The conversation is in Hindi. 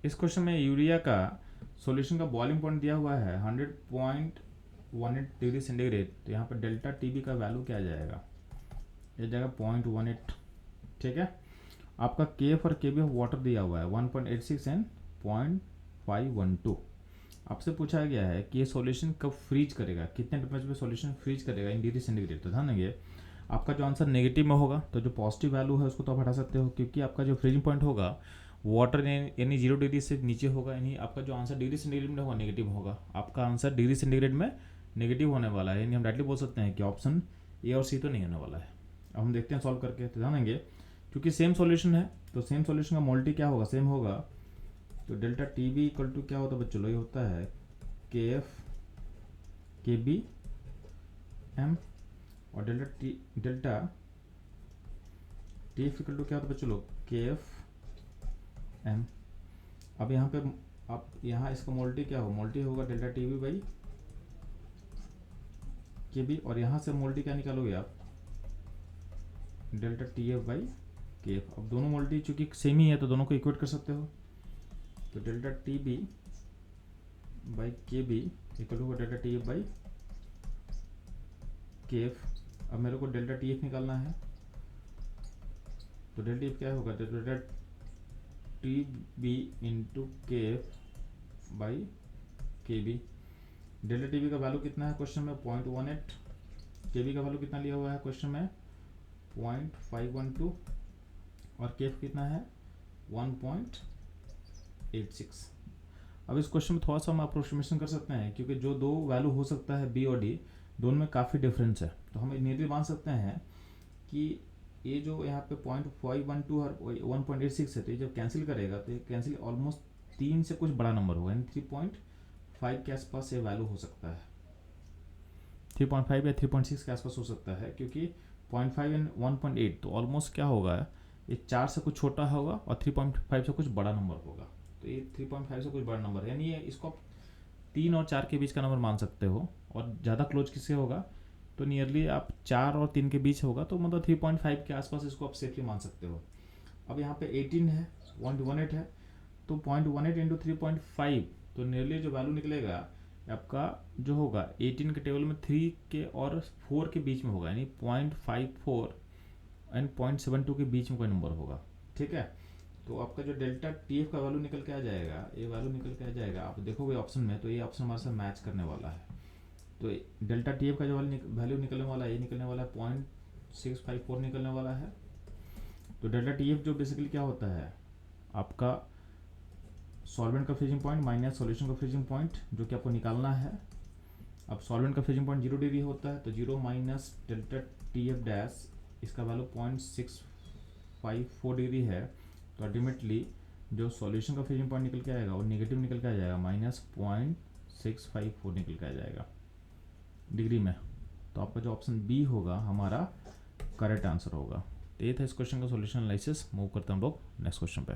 इस क्वेश्चन में यूरिया का सॉल्यूशन का बॉइलिंग पॉइंट दिया हुआ है 100.18 डिग्री सेंटीग्रेड। तो यहाँ पर डेल्टा टीबी का वैल्यू क्या आ जाएगा, ये जाएगा 0.18। ठीक है, आपका केएफ और केबी ऑफ वाटर दिया हुआ है 1.86 एंड 0.512। आपसे पूछा गया है कि ये सॉल्यूशन कब फ्रीज करेगा, कितने टेम्परेचर पे सॉल्यूशन फ्रीज करेगा इन डिग्री सेंटीग्रेड। तो ध्यान देंगे, आपका जो आंसर नेगेटिव में होगा तो जो पॉजिटिव वैल्यू है उसको तो आप हटा सकते हो, क्योंकि आपका जो फ्रीजिंग पॉइंट होगा वाटर यानी 0 डिग्री से नीचे होगा, यानी आपका जो आंसर डिग्री सेंटीग्रेड में होगा नेगेटिव होगा। आपका आंसर डिग्री सेंटीग्रेड में नेगेटिव होने वाला है, यानी हम डायरेक्टली बोल सकते हैं कि ऑप्शन ए और सी तो नहीं होने वाला है। अब हम देखते हैं सॉल्व करके। तो ध्यान देंगे, क्योंकि सेम सॉल्यूशन है तो सेम सॉल्यूशन का मोल्टी क्या होगा, सेम होगा। तो delta T B equal to क्या होता है बच्चों, ये होता है K F K B M, और delta T F equal to क्या होता है बच्चों लोग, के एफ एम। अब यहाँ पे आप यहाँ इसका मोल्टी क्या हो, मोल्टी होगा delta T B by K B, और यहाँ से मोल्टी क्या निकालोगे आप, delta T F by K F. अब दोनों मोल्टी चूंकि सेम ही है तो दोनों को इक्वेट कर सकते हो। तो delta T B by K B equal to delta T F by K F. अब मेरे को डेल्टा टी एफ निकालना है, तो डेल्टा टी एफ क्या होगा, डेल्टा टी बी इंटू के F by K B. Delta T B का वैल्यू कितना है क्वेश्चन में, 0.18। के बी का वैल्यू कितना लिया हुआ है क्वेश्चन में, 0.512, और के एफ कितना है 1.86। अब इस क्वेश्चन में थोड़ा सा हम अप्रोक्सीमेशन कर सकते हैं, क्योंकि जो दो वैल्यू हो सकता है बी और डी, दोनों में काफ़ी डिफरेंस है। तो हम इमीडिएटली मान सकते हैं कि ये जो यहाँ पे 0.512 और 1.86 है, तो ये जब कैंसिल करेगा तो ये कैंसिल ऑलमोस्ट 3 से कुछ बड़ा नंबर होगा, यानी 3.5 के आसपास ये वैल्यू हो सकता है, 3.5 या 3.6 के आसपास हो सकता है, क्योंकि 0.5 एंड 1.8 तो ऑलमोस्ट क्या होगा, ये 4 से कुछ छोटा होगा और 3.5 से कुछ बड़ा नंबर होगा। तो ये 3.5 से कुछ बड़ा नंबर है, यानी ये इसको आप 3 और 4 के बीच का नंबर मान सकते हो। और ज़्यादा क्लोज किससे होगा, तो नियरली आप 4 और 3 के बीच होगा, तो मतलब 3.5 के आसपास इसको आप सेफली मान सकते हो। अब यहाँ पे 18 है, 0.18 है, तो 0.18 इंटू 3.5, तो नियरली जो वैल्यू निकलेगा आपका जो होगा 18 के टेबल में 3 के और 4 के बीच में होगा, यानी 0.54 एंड 0.72 के बीच में कोई नंबर होगा। ठीक है, तो आपका जो डेल्टा टी एफ का वैल्यू निकल के आ जाएगा, ये वैल्यू निकल के आ जाएगा, आप देखोगे ऑप्शन में तो ये ऑप्शन हमारे साथ मैच करने वाला है। तो डेल्टा टी एफ का जो वैल्यू निकलने वाला है, ये निकलने वाला है 0.654 निकलने वाला है। तो डेल्टा टी एफ जो बेसिकली क्या होता है, आपका सॉल्वेंट का फ्रीजिंग पॉइंट माइनस सॉल्यूशन का फ्रीजिंग पॉइंट, जो कि आपको निकालना है। अब सॉल्वेंट का फ्रीजिंग पॉइंट 0 डिग्री होता है, तो 0 minus delta T F dash, इसका वैल्यू 0.654 डिग्री है। तो अल्टीमेटली जो सॉल्यूशन का फ्रीजिंग पॉइंट निकल के आएगा वो नेगेटिव निकल के आ जाएगा, -0.654 निकल के आ जाएगा डिग्री में। तो आपका जो ऑप्शन बी होगा हमारा करेक्ट आंसर होगा। तो ये था इस क्वेश्चन का सॉल्यूशन एनालिसिस। मूव करते हैं हम लोग नेक्स्ट क्वेश्चन पे।